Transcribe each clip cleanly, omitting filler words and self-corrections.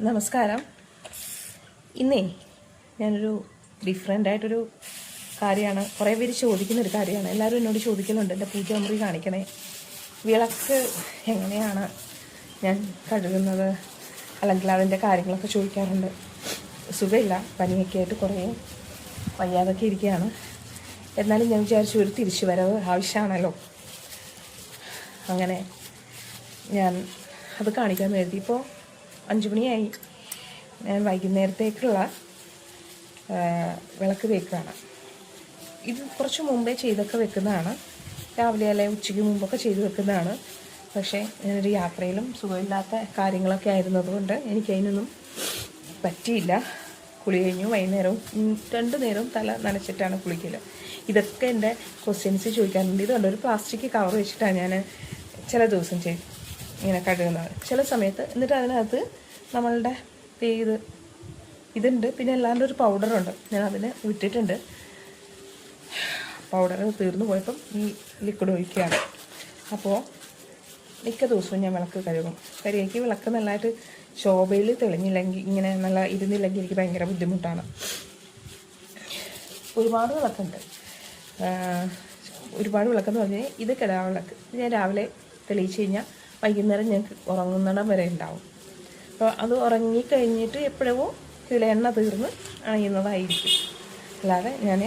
നമസ്കാരം. ഇന്നേ ഞാനൊരു ഡിഫറെൻ്റായിട്ടൊരു കാര്യമാണ്, കുറേ പേര് ചോദിക്കുന്നൊരു കാര്യമാണ്. എല്ലാവരും എന്നോട് ചോദിക്കുന്നുണ്ട്, എൻ്റെ പൂജാമുറി കാണിക്കണേ, വിളക്ക് എങ്ങനെയാണ് ഞാൻ കഴുകുന്നത്, അല്ലെങ്കിൽ അതിൻ്റെ കാര്യങ്ങളൊക്കെ ചോദിക്കാറുണ്ട്. സുഖമില്ല, പനിയൊക്കെ ആയിട്ട് കുറേ വയ്യാതൊക്കെ ഇരിക്കുകയാണ്. എന്നാലും ഞാൻ വിചാരിച്ചു ഒരു തിരിച്ചു വരവ് ആവശ്യമാണല്ലോ. അങ്ങനെ ഞാൻ അത് കാണിക്കാൻ വേണ്ടി ഇപ്പോൾ 5 മണിയായി. ഞാൻ വൈകുന്നേരത്തേക്കുള്ള വിളക്ക് വെക്കുകയാണ്. ഇത് കുറച്ച് മുമ്പേ ചെയ്തൊക്കെ വെക്കുന്നതാണ്, രാവിലെ അല്ലെങ്കിൽ ഉച്ചയ്ക്ക് മുമ്പൊക്കെ ചെയ്ത് വെക്കുന്നതാണ്. പക്ഷേ ഞാനൊരു യാത്രയിലും സുഖമില്ലാത്ത കാര്യങ്ങളൊക്കെ ആയിരുന്നതുകൊണ്ട് എനിക്കതിനൊന്നും പറ്റിയില്ല. കുളി കഴിഞ്ഞു, വൈകുന്നേരവും 2 നേരവും തല നനച്ചിട്ടാണ് കുളിക്കൽ. ഇതൊക്കെ എൻ്റെ ക്വസ്റ്റ്യൻസ് ചോദിക്കാറുണ്ട്. ഇതുകൊണ്ട് ഒരു പ്ലാസ്റ്റിക് കവർ വെച്ചിട്ടാണ് ഞാൻ ചില ദിവസം ഇങ്ങനെ കഴുകുന്നത്, ചില സമയത്ത്. എന്നിട്ട് അതിനകത്ത് നമ്മളുടെ ഇതുണ്ട്, പിന്നെ അല്ലാണ്ട് ഒരു പൗഡറുണ്ട്, ഞാൻ അതിന് വിട്ടിട്ടുണ്ട്. പൗഡർ തീർന്നു പോയപ്പം ഈ ലിക്വിഡ് ഒഴിക്കുകയാണ്. അപ്പോൾ മിക്ക ദിവസവും ഞാൻ വിളക്ക് കഴുകും. കാര്യം എനിക്ക് വിളക്ക് നല്ലതായിട്ട് ശോഭയിൽ തെളിഞ്ഞില്ലെങ്കിൽ, ഇങ്ങനെ നല്ല ഇരുന്നില്ലെങ്കിൽ എനിക്ക് ഭയങ്കര ബുദ്ധിമുട്ടാണ്. ഒരുപാട് വിളക്കുണ്ട്, ഒരുപാട് വിളക്കെന്ന് പറഞ്ഞാൽ ഇത് കിടാ വിളക്ക്. ഞാൻ രാവിലെ തെളിയിച്ച് കഴിഞ്ഞാൽ വൈകുന്നേരം ഞങ്ങൾക്ക് ഉറങ്ങുന്നിടം വരെ ഉണ്ടാവും. അപ്പോൾ അത് ഉറങ്ങിക്കഴിഞ്ഞിട്ട് എപ്പോഴോ ഇതിൽ എണ്ണ തീർന്ന് അണയുന്നതായിരിക്കും. അല്ലാതെ ഞാൻ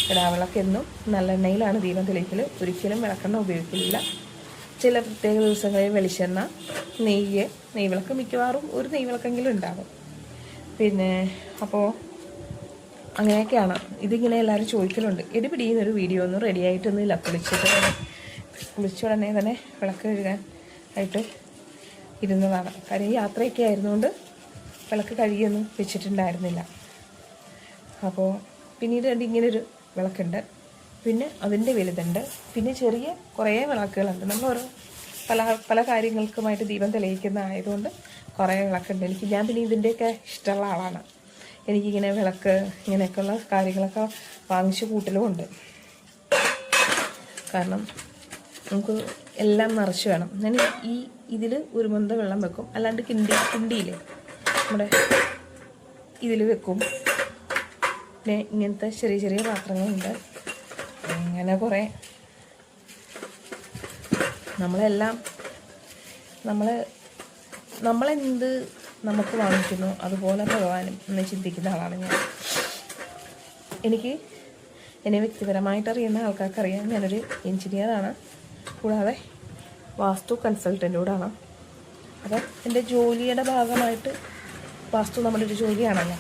കിടാവിളക്കെന്നും നല്ലെണ്ണയിലാണ് ദീപം തെളിയിക്കൽ. ഒരിക്കലും വിളക്കെണ്ണ ഉപയോഗിക്കില്ല. ചില പ്രത്യേക ദിവസങ്ങളിൽ വെളിച്ചെണ്ണ, നെയ്വിളക്ക് മിക്കവാറും ഒരു നെയ്വിളക്കെങ്കിലും ഉണ്ടാകും. പിന്നെ അപ്പോൾ അങ്ങനെയൊക്കെയാണ്. ഇതിങ്ങനെ എല്ലാവരും ചോദിക്കലുണ്ട്. പിടിയുന്നൊരു വീഡിയോ ഒന്നും റെഡി ആയിട്ടൊന്നുമില്ല. കുളിച്ച ഉടനെ തന്നെ വിളക്ക് കഴുകാൻ ആയിട്ട് ഇരുന്നതാണ്. കാര്യം യാത്രയൊക്കെ ആയിരുന്നുകൊണ്ട് വിളക്ക് കഴുകിയൊന്നും വെച്ചിട്ടുണ്ടായിരുന്നില്ല. അപ്പോൾ പിന്നീട് ഇങ്ങനൊരു വിളക്കുണ്ട്, പിന്നെ അതിൻ്റെ വലുതുണ്ട്, പിന്നെ ചെറിയ കുറേ വിളക്കുകളുണ്ട്. നമ്മൾ ഓരോ പല കാര്യങ്ങൾക്കുമായിട്ട് ദീപം തെളിയിക്കുന്ന ആയതുകൊണ്ട് കുറേ വിളക്കുണ്ട് എനിക്ക്. ഞാൻ പിന്നെ ഇതിൻ്റെയൊക്കെ ഇഷ്ടമുള്ള ആളാണ്. എനിക്കിങ്ങനെ വിളക്ക് ഇങ്ങനെയൊക്കെയുള്ള കാര്യങ്ങളൊക്കെ വാങ്ങിച്ച് കൂട്ടലുമുണ്ട്. കാരണം നമുക്ക് എല്ലാം നിറച്ച് വേണം. ഞാൻ ഇതിൽ ഒരു മന്ത വെള്ളം വെക്കും, അല്ലാണ്ട് കിണ്ടിയിൽ നമ്മുടെ ഇതിൽ വെക്കും. പിന്നെ ഇങ്ങനത്തെ ചെറിയ ചെറിയ പാത്രങ്ങളുണ്ട്. അങ്ങനെ കുറേ നമ്മളെന്ത് നമുക്ക് വാങ്ങിക്കുന്നു അതുപോലെ ഭഗവാനും എന്ന് ചിന്തിക്കുന്ന ആളാണ് ഞാൻ. എന്നെ വ്യക്തിപരമായിട്ട് അറിയുന്ന ആൾക്കാർക്കറിയാം, ഞാനൊരു എൻജിനീയറാണ്, കൂടാതെ വാസ്തു കൺസൾട്ടൻ്റ് കൂടാണ്. അപ്പം എൻ്റെ ജോലിയുടെ ഭാഗമായിട്ട് വാസ്തു നമ്മുടെ ഒരു ജോലിയാണല്ലോ.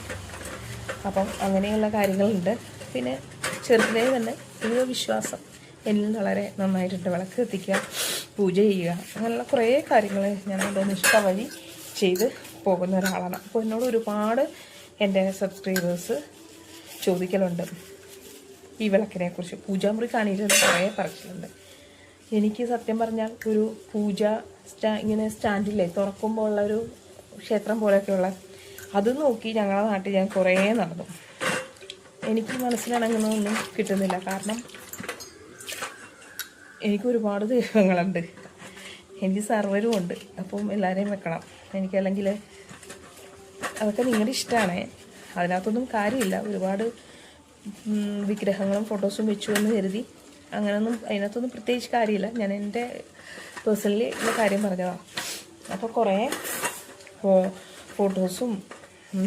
അപ്പം അങ്ങനെയുള്ള കാര്യങ്ങളുണ്ട്. പിന്നെ ചെറുതിലേ തന്നെ ദൈവവിശ്വാസം എന്നിൽ വളരെ നന്നായിട്ടുണ്ട്. വിളക്ക് കത്തിക്കുക, പൂജ ചെയ്യുക, അങ്ങനെയുള്ള കുറേ കാര്യങ്ങൾ ഞാൻ എൻ്റെ നിഷ്ഠ വഴി ചെയ്ത് പോകുന്ന ഒരാളാണ്. അപ്പോൾ എന്നോട് ഒരുപാട് എൻ്റെ സബ്സ്ക്രൈബേഴ്സ് ചോദിക്കലുണ്ട് ഈ വിളക്കിനെക്കുറിച്ച്. പൂജാമുറി കാണിയിട്ടുണ്ട്, കുറേ പറച്ചിലുണ്ട്. എനിക്ക് സത്യം പറഞ്ഞാൽ ഒരു പൂജ ഇങ്ങനെ സ്റ്റാൻഡില്ലേ തുറക്കുമ്പോൾ ഉള്ളൊരു ക്ഷേത്രം പോലെയൊക്കെയുള്ള അത് നോക്കി ഞങ്ങളുടെ നാട്ടിൽ ഞാൻ കുറേ നടന്നു. എനിക്ക് മനസ്സിലടങ്ങുന്നതൊന്നും കിട്ടുന്നില്ല. കാരണം എനിക്ക് ഒരുപാട് ദൈവങ്ങളുണ്ട്, എനിക്ക് സർവ്വരും ഉണ്ട്. അപ്പം എല്ലാവരെയും വെക്കണം എനിക്കല്ലെങ്കിൽ അതൊക്കെ നിങ്ങളുടെ ഇഷ്ടമാണ്, അതിനകത്തൊന്നും കാര്യമില്ല. ഒരുപാട് വിഗ്രഹങ്ങളും ഫോട്ടോസും വെച്ചു എന്ന് കരുതി അങ്ങനെയൊന്നും അതിനകത്തൊന്നും പ്രത്യേകിച്ച് കാര്യമില്ല. ഞാൻ എൻ്റെ പേഴ്സണലി ഉള്ള കാര്യം പറഞ്ഞതാണ്. അപ്പോൾ കുറേ ഫോട്ടോസും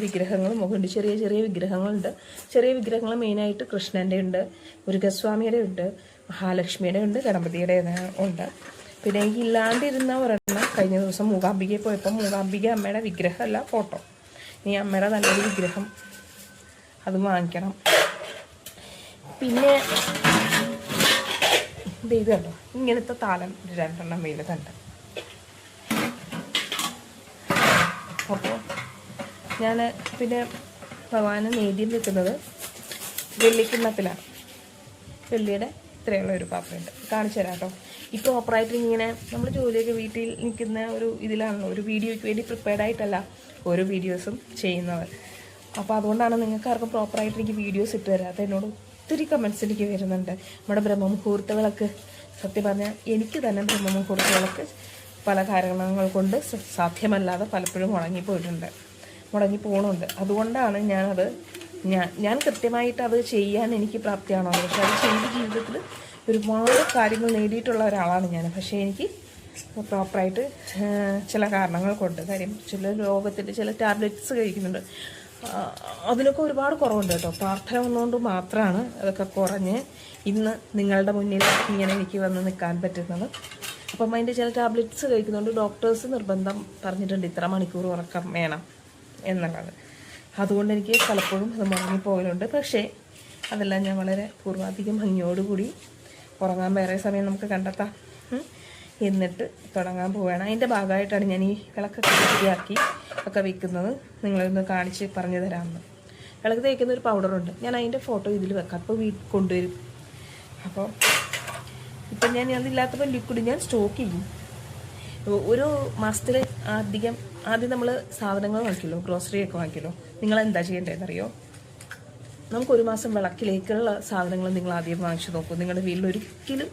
വിഗ്രഹങ്ങളും ഒക്കെ ഉണ്ട്. ചെറിയ ചെറിയ വിഗ്രഹങ്ങളുണ്ട്. ചെറിയ വിഗ്രഹങ്ങൾ മെയിനായിട്ട് കൃഷ്ണൻ്റെ ഉണ്ട്, മുരുകസ്വാമിയുടെ ഉണ്ട്, മഹാലക്ഷ്മിയുടെ ഉണ്ട്, ഗണപതിയുടെ ഉണ്ട്. പിന്നെ എനിക്ക് ഇല്ലാണ്ടിരുന്ന ഒരെണ്ണം കഴിഞ്ഞ ദിവസം മൂകാംബികയിൽ പോയപ്പോൾ മൂകാംബിക അമ്മയുടെ വിഗ്രഹമല്ല, ഫോട്ടോ. ഇനി അമ്മയുടെ നല്ലൊരു വിഗ്രഹം അത് വാങ്ങിക്കണം. പിന്നെ ഇത് കണ്ടോ, ഇങ്ങനത്തെ താലം 2 വലുതുണ്ട്. അപ്പോൾ ഞാൻ പിന്നെ ഭഗവാന് നേദ്യം വെക്കുന്നത് വെള്ളിക്കിണ്ണത്തിലാണ്. വെള്ളിയുടെ ഇത്രയുള്ള ഒരു പാത്രമുണ്ട്, കാണിച്ചു തരാം കേട്ടോ. ഈ പ്രോപ്പറായിട്ട് ഇങ്ങനെ നമ്മൾ ജോലിയൊക്കെ വീട്ടിൽ നിൽക്കുന്ന ഒരു ഇതിലാണല്ലോ, ഒരു വീഡിയോയ്ക്ക് വേണ്ടി പ്രിപ്പയർഡ് ആയിട്ടല്ല ഓരോ വീഡിയോസും ചെയ്യുന്നത്. അപ്പോൾ അതുകൊണ്ടാണ് നിങ്ങൾക്ക് ആർക്കും പ്രോപ്പറായിട്ട് എനിക്ക് വീഡിയോസ് ഇട്ട് തരാത്തത്. എന്നോട് ഒത്തിരി കമൻറ്റ്സ് എനിക്ക് വരുന്നുണ്ട്. നമ്മുടെ ബ്രഹ്മമുഹൂർത്ത വിളക്ക്, സത്യം പറഞ്ഞാൽ എനിക്ക് തന്നെ ബ്രഹ്മമുഹൂർത്ത വിളക്ക് പല കാരണങ്ങൾ കൊണ്ട് സാധ്യമല്ലാതെ പലപ്പോഴും മുടങ്ങിപ്പോകുന്നുണ്ട്. അതുകൊണ്ടാണ് ഞാൻ കൃത്യമായിട്ട് അത് ചെയ്യാൻ എനിക്ക് പ്രാപ്തിയാണോ, പക്ഷെ അത് ചെയ്ത് ജീവിതത്തിൽ ഒരുപാട് കാര്യങ്ങൾ നേടിയിട്ടുള്ള ഒരാളാണ് ഞാൻ. പക്ഷേ എനിക്ക് പ്രോപ്പറായിട്ട് ചില കാരണങ്ങൾ കൊണ്ട്, കാര്യം ചില രോഗത്തിൻ്റെ ചില ടാബ്ലറ്റ്സ് കഴിക്കുന്നുണ്ട്, അതിനൊക്കെ ഒരുപാട് കുറവുണ്ട് കേട്ടോ. പ്രാർത്ഥന വന്നുകൊണ്ട് മാത്രമാണ് അതൊക്കെ കുറഞ്ഞ് ഇന്ന് നിങ്ങളുടെ മുന്നിൽ ഇങ്ങനെ എനിക്ക് വന്ന് നിൽക്കാൻ പറ്റുന്നത്. അപ്പം അതിൻ്റെ ചില ടാബ്ലറ്റ്സ് കഴിക്കുന്നുണ്ട്. ഡോക്ടേഴ്സ് നിർബന്ധം പറഞ്ഞിട്ടുണ്ട് ഇത്ര മണിക്കൂർ ഉറക്കം വേണം എന്നുള്ളത്. അതുകൊണ്ട് എനിക്ക് പലപ്പോഴും അത് മുടങ്ങിപ്പോകലുണ്ട്. പക്ഷേ അതെല്ലാം ഞാൻ വളരെ പൂർവാധികം ഭംഗിയോടുകൂടി ഉറങ്ങാൻ വേറെ സമയം നമുക്ക് കണ്ടെത്താം, എന്നിട്ട് തുടങ്ങാൻ പോവുകയാണ്. അതിൻ്റെ ഭാഗമായിട്ടാണ് ഞാൻ ഈ വിളക്കൊക്കെ ശരിയാക്കി ഒക്കെ വെക്കുന്നത്. നിങ്ങളൊന്ന് കാണിച്ച് പറഞ്ഞു തരാമെന്ന്. വിളക്ക് തേക്കുന്ന ഒരു പൗഡറുണ്ട്, ഞാൻ അതിൻ്റെ ഫോട്ടോ ഇതിൽ വെക്കാം. അപ്പോൾ കൊണ്ടുവരും. അപ്പോൾ ഇപ്പം ഞാൻ അതില്ലാത്തപ്പോൾ ലിക്വിഡ് ഞാൻ സ്റ്റോക്ക് ചെയ്യും. ഒരു മാസത്തിൽ ആദ്യം നമ്മൾ സാധനങ്ങൾ വാങ്ങിക്കല്ലോ, ഗ്രോസറിയൊക്കെ വാങ്ങിക്കല്ലോ. നിങ്ങളെന്താ ചെയ്യേണ്ടതെന്നറിയോ? നമുക്കൊരു മാസം വിളക്കിലേക്കുള്ള സാധനങ്ങൾ നിങ്ങൾ ആദ്യം വാങ്ങിച്ചു നോക്കൂ. നിങ്ങളുടെ വീട്ടിൽ ഒരിക്കലും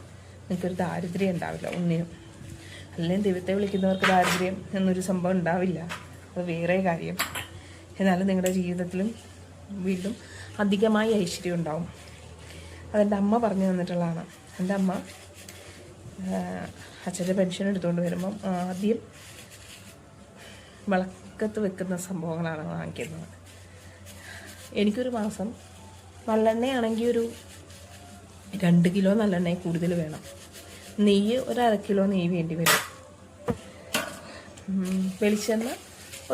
നിങ്ങൾക്കൊരു ദാരിദ്ര്യം ഉണ്ടാവില്ല ഒന്നിനും. അല്ലെങ്കിൽ ദൈവത്തെ വിളിക്കുന്നവർക്ക് ദാരിദ്ര്യം എന്നൊരു സംഭവം ഉണ്ടാവില്ല, അത് വേറെ കാര്യം. എന്നാലും നിങ്ങളുടെ ജീവിതത്തിലും വീണ്ടും അധികമായി ഐശ്വര്യം ഉണ്ടാവും. അതെൻ്റെ അമ്മ പറഞ്ഞു തന്നിട്ടുള്ളതാണ്. എൻ്റെ അമ്മ അച്ഛൻ്റെ പെൻഷൻ എടുത്തുകൊണ്ട് വരുമ്പം ആദ്യം വിളക്കത്ത് വെക്കുന്ന സംഭവങ്ങളാണ് വാങ്ങിക്കുന്നത്. എനിക്കൊരു മാസം നല്ലെണ്ണയാണെങ്കിൽ ഒരു 2 കിലോ നല്ലെണ്ണ കൂടുതൽ വേണം. നെയ്യ് ഒരു 1/2 കിലോ നെയ്യ് വേണ്ടി വരും. വെളിച്ചെണ്ണ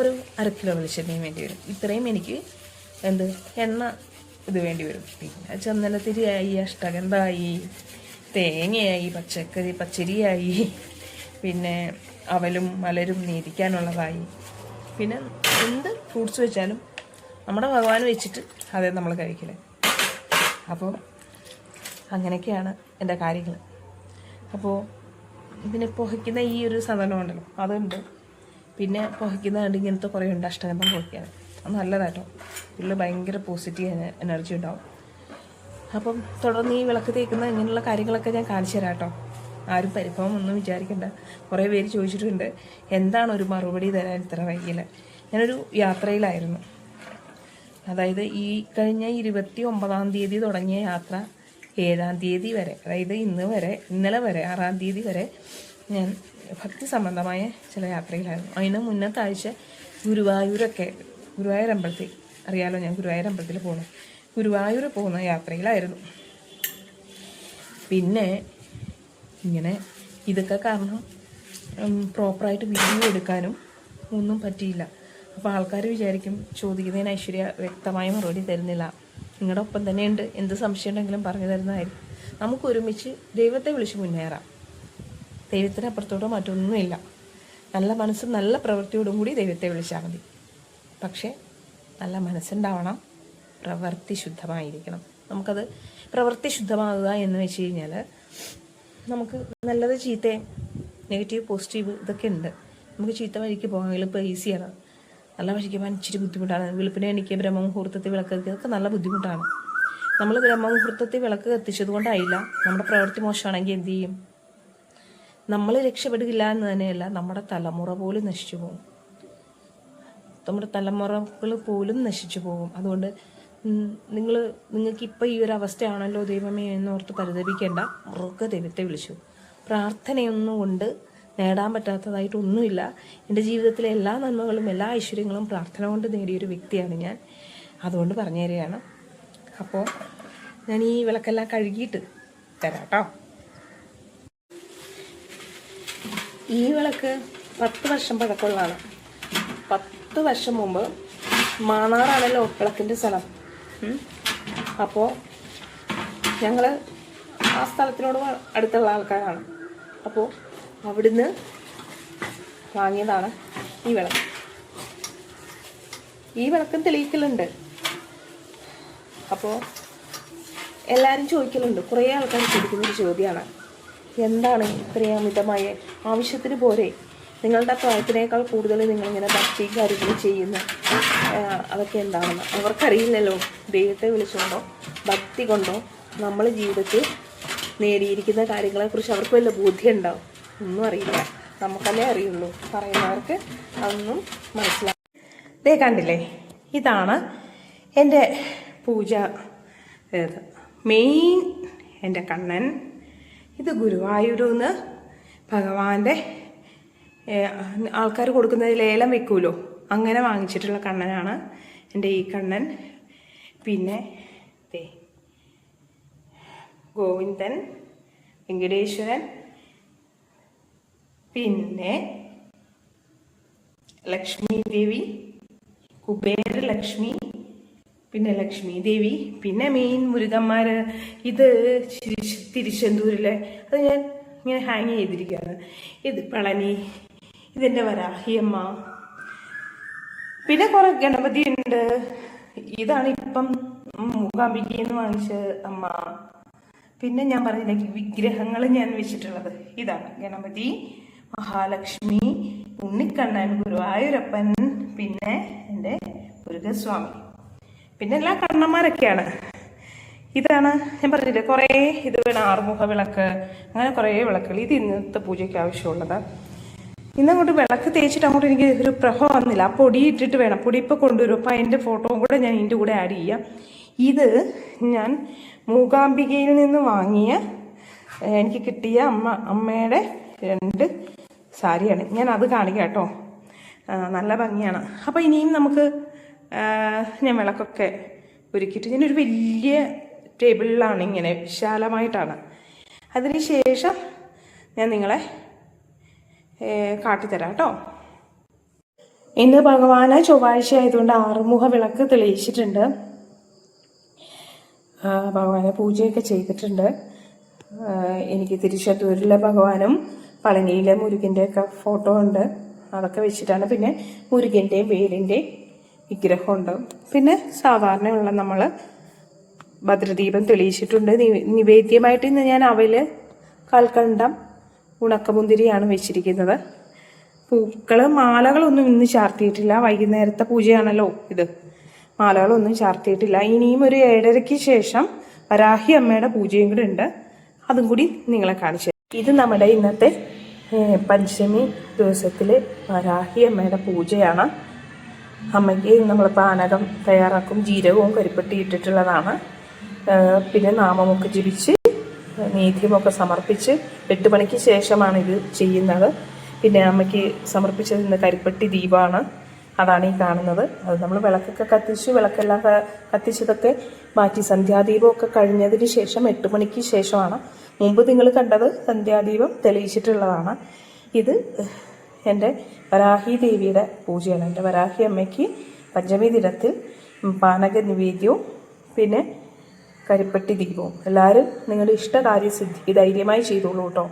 ഒരു 1/2 കിലോ വെളിച്ചെണ്ണയും വേണ്ടി വരും. ഇത്രയും എനിക്ക് എണ്ണ ഇത് വേണ്ടി വരും. പിന്നെ ചന്ദനത്തിരിയായി, അഷ്ടഗന്ധമായി, തേങ്ങയായി, പച്ചരിയായി, പിന്നെ അവലും മലരും നേദിക്കാനുള്ളതായി, പിന്നെ എന്ത് ഫ്രൂട്ട്സ് വെച്ചാലും നമ്മുടെ ഭഗവാൻ വെച്ചിട്ട് അതേ നമ്മൾ കഴിക്കില്ലേ. അപ്പോൾ അങ്ങനെയൊക്കെയാണ് എൻ്റെ കാര്യങ്ങൾ. അപ്പോൾ പിന്നെ പുകയ്ക്കുന്ന ഈ ഒരു സാധനം ഉണ്ടല്ലോ, അതുണ്ട്. പിന്നെ പുകയ്ക്കുന്ന ഇങ്ങനത്തെ കുറേ ഉണ്ട്, അഷ്ടഗന്ധം പുകയ്ക്കാൻ. അത് നല്ലതാട്ടോ. ഇതിൽ ഭയങ്കര പോസിറ്റീവ് എനർജി ഉണ്ടാവും. അപ്പം തുടർന്ന് ഈ വിളക്ക് തേക്കുന്ന ഇങ്ങനെയുള്ള കാര്യങ്ങളൊക്കെ ഞാൻ കാണിച്ചു തരാം കേട്ടോ. ആരും പരിഭവം ഒന്നും വിചാരിക്കണ്ട. കുറേ പേര് ചോദിച്ചിട്ടുണ്ട് എന്താണ് ഒരു മറുപടി തരാൻ ഇത്ര വൈകില്ല. ഞാനൊരു യാത്രയിലായിരുന്നു. അതായത് ഈ കഴിഞ്ഞ 29-ാം തീയതി തുടങ്ങിയ യാത്ര 7-ാം തീയതി വരെ, അതായത് ഇന്നലെ വരെ 6-ാം തീയതി വരെ ഞാൻ ഭക്തി സംബന്ധമായ ചില യാത്രയിലായിരുന്നു. അതിന് മുന്നത്തെ ആഴ്ച ഗുരുവായൂർ അമ്പലത്തിൽ, അറിയാലോ ഞാൻ ഗുരുവായൂർ അമ്പലത്തിൽ പോകണം, ഗുരുവായൂർ പോകുന്ന യാത്രയിലായിരുന്നു. പിന്നെ ഇങ്ങനെ ഇതൊക്കെ കാരണം പ്രോപ്പറായിട്ട് വീഡിയോ എടുക്കാനും ഒന്നും പറ്റിയില്ല. അപ്പോൾ ആൾക്കാർ വിചാരിക്കും ചോദിക്കുന്നതിന് ഐശ്വര്യ വ്യക്തമായ മറുപടി തരുന്നില്ല. നിങ്ങളുടെ ഒപ്പം തന്നെ ഉണ്ട്, എന്ത് സംശയം ഉണ്ടെങ്കിലും പറഞ്ഞു തരുന്നതായിരിക്കും. നമുക്ക് ഒരുമിച്ച് ദൈവത്തെ വിളിച്ച് മുന്നേറാം. ദൈവത്തിനപ്പുറത്തോടോ മറ്റൊന്നുമില്ല. നല്ല മനസ്സും നല്ല പ്രവൃത്തിയോടും കൂടി ദൈവത്തെ വിളിച്ചാൽ മതി. പക്ഷേ നല്ല മനസ്സുണ്ടാവണം, പ്രവൃത്തി ശുദ്ധമായിരിക്കണം. നമുക്കത് പ്രവൃത്തി ശുദ്ധമാകുക എന്ന് വെച്ച് കഴിഞ്ഞാൽ നമുക്ക് നല്ലത് ചീത്തയും നെഗറ്റീവ് പോസിറ്റീവ് ഇതൊക്കെ ഉണ്ട്. നമുക്ക് ചീത്ത വഴിക്ക് പോകാമെങ്കിൽ ഇപ്പോൾ ഈസിയാണ്. നല്ല വഴിക്ക് പോകാൻ ഇച്ചിരി ബുദ്ധിമുട്ടാണ്. വെളുപ്പിനെ എണീക്കുക, ബ്രഹ്മമുഹൂർത്തത്തിൽ വിളക്ക് കത്തിക്കുക, അതൊക്കെ നല്ല ബുദ്ധിമുട്ടാണ്. നമ്മൾ ബ്രഹ്മമുഹൂർത്തത്തിൽ വിളക്ക് കത്തിച്ചത് കൊണ്ടായില്ല. നമ്മുടെ പ്രവൃത്തി മോശമാണെങ്കിൽ എന്ത് ചെയ്യും? നമ്മൾ രക്ഷപ്പെടുകയില്ല എന്ന് തന്നെയല്ല, നമ്മുടെ തലമുറ പോലും നശിച്ചു പോകും. നമ്മുടെ തലമുറകൾ പോലും നശിച്ചു പോകും. അതുകൊണ്ട് നിങ്ങൾക്കിപ്പോൾ ഈ ഒരു അവസ്ഥയാണല്ലോ ദൈവമേ എന്നോർത്ത് പരിതപിക്കേണ്ട. മുറുകെ ദൈവത്തെ വിളിച്ചു. പ്രാർത്ഥനയൊന്നും കൊണ്ട് നേടാൻ പറ്റാത്തതായിട്ടൊന്നുമില്ല. എൻ്റെ ജീവിതത്തിലെ എല്ലാ നന്മകളും എല്ലാ ഐശ്വര്യങ്ങളും പ്രാർത്ഥന കൊണ്ട് നേടിയൊരു വ്യക്തിയാണ് ഞാൻ. അതുകൊണ്ട് പറഞ്ഞു തരികയാണ്. അപ്പോൾ ഞാൻ ഈ വിളക്കെല്ലാം കഴുകിയിട്ട് തരാം കേട്ടോ. ഈ വിളക്ക് 10 വർഷം പഴക്കമുള്ളതാണ്. 10 വർഷം മുമ്പ് മാന്നാറാണല്ലോ വിളക്കിൻ്റെ സ്ഥലം. അപ്പോൾ ഞങ്ങൾ ആ സ്ഥലത്തിനോട് അടുത്തുള്ള ആൾക്കാരാണ്. അപ്പോൾ അവിടുന്ന് വാങ്ങിയതാണ് ഈ വിളക്ക്. ഈ വിളക്കും തെളിയിക്കലുണ്ട്. അപ്പോൾ എല്ലാവരും ചോദിക്കലുണ്ട്, കുറേ ആൾക്കാർ ചോദിക്കുന്നൊരു ചോദ്യമാണ്, എന്താണ് ഇത്രയും അമിതമായ ആവശ്യത്തിന് പോരെ? നിങ്ങളുടെ പ്രായത്തിനേക്കാൾ കൂടുതൽ നിങ്ങളിങ്ങനെ ഭക്തി കാര്യങ്ങൾ ചെയ്യുന്ന അതൊക്കെ എന്താണെന്ന് അവർക്കറിയില്ലല്ലോ. ദൈവത്തെ വിളിച്ചുകൊണ്ടോ ഭക്തി കൊണ്ടോ നമ്മൾ ജീവിതത്തിൽ നേടിയിരിക്കുന്ന കാര്യങ്ങളെക്കുറിച്ച് അവർക്ക് വല്ല ബോധ്യം ഉണ്ടാവും? ഒന്നും അറിയില്ല. നമുക്കല്ലേ അറിയുള്ളൂ, പറയുന്നവർക്ക് അതൊന്നും മനസ്സിലാവും. ദേ കണ്ടില്ലേ, ഇതാണ് എൻ്റെ പൂജ മെയിൻ. എൻ്റെ കണ്ണൻ ഇത് ഗുരുവായൂരിൽ ഭഗവാന്റെ ആൾക്കാർ കൊടുക്കുന്നത് ലേലം വെക്കൂലോ, അങ്ങനെ വാങ്ങിച്ചിട്ടുള്ള കണ്ണനാണ് എൻ്റെ ഈ കണ്ണൻ. പിന്നെ ഗോവിന്ദൻ, വെങ്കടേശ്വരൻ, പിന്നെ ലക്ഷ്മി ദേവി, കുബേര ലക്ഷ്മി, പിന്നെ ലക്ഷ്മി ദേവി, പിന്നെ മെയിൻ മുരുകന്മാര്. ഇത് തിരുച്ചെന്തൂരിലെ, അത് ഞാൻ ഇങ്ങനെ ഹാങ് ചെയ്തിരിക്കുകയാണ്. ഇത് പളനി, ഇതെൻ്റെ വരാഹിയമ്മ, പിന്നെ കുറെ ഗണപതി ഉണ്ട്. ഇതാണ് ഇപ്പം മൂകാംബികയെന്ന് വാങ്ങിച്ച അമ്മ. പിന്നെ ഞാൻ പറഞ്ഞില്ലേ വിഗ്രഹങ്ങൾ ഞാൻ വെച്ചിട്ടുള്ളത്, ഇതാണ് ഗണപതി, മഹാലക്ഷ്മി, ഉണ്ണിക്കണ്ണൻ, ഗുരുവായൂരപ്പൻ, പിന്നെ എൻ്റെ മുരുകസ്വാമി, പിന്നെ എല്ലാ കണ്ണന്മാരൊക്കെയാണ്. ഇതാണ് ഞാൻ പറഞ്ഞില്ലേ കുറേ ഇത് വേണം, ആറുമുഖ വിളക്ക്, അങ്ങനെ കുറേ വിളക്കുകൾ. ഇത് ഇന്നത്തെ പൂജയ്ക്ക് ആവശ്യമുള്ളത്. ഇന്നങ്ങോട്ട് വിളക്ക് തേച്ചിട്ട് അങ്ങോട്ട് എനിക്ക് ഒരു പ്രഭ വന്നില്ല. ആ പൊടി ഇട്ടിട്ട് വേണം, പൊടി ഇപ്പോൾ കൊണ്ടുവരും. അപ്പോൾ അതിൻ്റെ ഫോട്ടോയും കൂടെ ഞാൻ ഇതിൻ്റെ കൂടെ ആഡ് ചെയ്യാം. ഇത് ഞാൻ മൂകാംബികയിൽ നിന്ന് വാങ്ങിയ, എനിക്ക് കിട്ടിയ അമ്മയുടെ 2 സാരിയാണ്. ഞാൻ അത് കാണിക്കാം കേട്ടോ, നല്ല ഭംഗിയാണ്. അപ്പോൾ ഇനിയും നമുക്ക് ഞാൻ വിളക്കൊക്കെ ഒരുക്കിയിട്ട്, ഞാനൊരു വലിയ ടേബിളിലാണ്, ഇങ്ങനെ വിശാലമായിട്ടാണ്. അതിനുശേഷം ഞാൻ നിങ്ങളെ കാട്ടിത്തരാം കേട്ടോ. ഇന്ന് ഭഗവാന് ചൊവ്വാഴ്ച ആയതുകൊണ്ട് ആറുമുഖ വിളക്ക് തെളിയിച്ചിട്ടുണ്ട്. ഭഗവാനെ പൂജയൊക്കെ ചെയ്തിട്ടുണ്ട്. എനിക്ക് തിരുച്ചെന്തൂരിലെ ഭഗവാനും പളനിയിലെ മുരുകൻ്റെയൊക്കെ ഫോട്ടോ ഉണ്ട്, അതൊക്കെ വെച്ചിട്ടാണ്. പിന്നെ മുരുകൻ്റെയും വേലിൻ്റെയും വിഗ്രഹമുണ്ട്. പിന്നെ സാധാരണയുള്ള നമ്മൾ ഭദ്രദീപം തെളിയിച്ചിട്ടുണ്ട്. നിവേദ്യമായിട്ട് ഇന്ന് ഞാൻ അവല്, കൽക്കണ്ടം, ഉണക്കമുന്തിരിയാണ് വെച്ചിരിക്കുന്നത്. മാലകളൊന്നും ഇന്ന് ചാർത്തിയിട്ടില്ല, വൈകുന്നേരത്തെ പൂജയാണല്ലോ ഇത്, മാലകളൊന്നും ചാർത്തിയിട്ടില്ല. ഇനിയും ഒരു 7:30-ക്ക് ശേഷം വരാഹി അമ്മയുടെ പൂജയും കൂടി ഉണ്ട്, അതും കൂടി നിങ്ങളെ കാണിച്ചു. ഇത് നമ്മുടെ ഇന്നത്തെ പഞ്ചമി ദിവസത്തിലെ വരാഹി അമ്മയുടെ പൂജയാണ്. അമ്മയ്ക്ക് നമ്മൾ പാനകം തയ്യാറാക്കും, ജീരകവും കരിപ്പെട്ടി ഇട്ടിട്ടുള്ളതാണ്. പിന്നെ നാമമൊക്കെ ജപിച്ച് നേദ്യമൊക്കെ സമർപ്പിച്ച് 8 മണിക്ക് ശേഷമാണ് ഇത് ചെയ്യുന്നത്. പിന്നെ അമ്മയ്ക്ക് സമർപ്പിച്ചത് ഇന്ന് കരിപ്പെട്ടി ദീപമാണ്, അതാണ് ഈ കാണുന്നത്. അത് നമ്മൾ വിളക്കൊക്കെ കത്തിച്ചു, വിളക്കെല്ലാം കത്തിച്ചതൊക്കെ മാറ്റി സന്ധ്യാദീപമൊക്കെ കഴിഞ്ഞതിന് ശേഷം 8 മണിക്ക് ശേഷമാണ്. മുമ്പ് നിങ്ങൾ കണ്ടത് സന്ധ്യാദീപം തെളിയിച്ചിട്ടുള്ളതാണ്. ഇത് എൻ്റെ വരാഹി ദേവിയുടെ പൂജയാണ്. എൻ്റെ വരാഹി അമ്മയ്ക്ക് പഞ്ചമി ദിനത്തിൽ പാനക നിവേദ്യവും പിന്നെ കരിപ്പെട്ടി ദീപവും. എല്ലാവരും നിങ്ങളുടെ ഇഷ്ടകാര്യസിദ്ധി ധൈര്യമായി ചെയ്തോളൂ കേട്ടോ.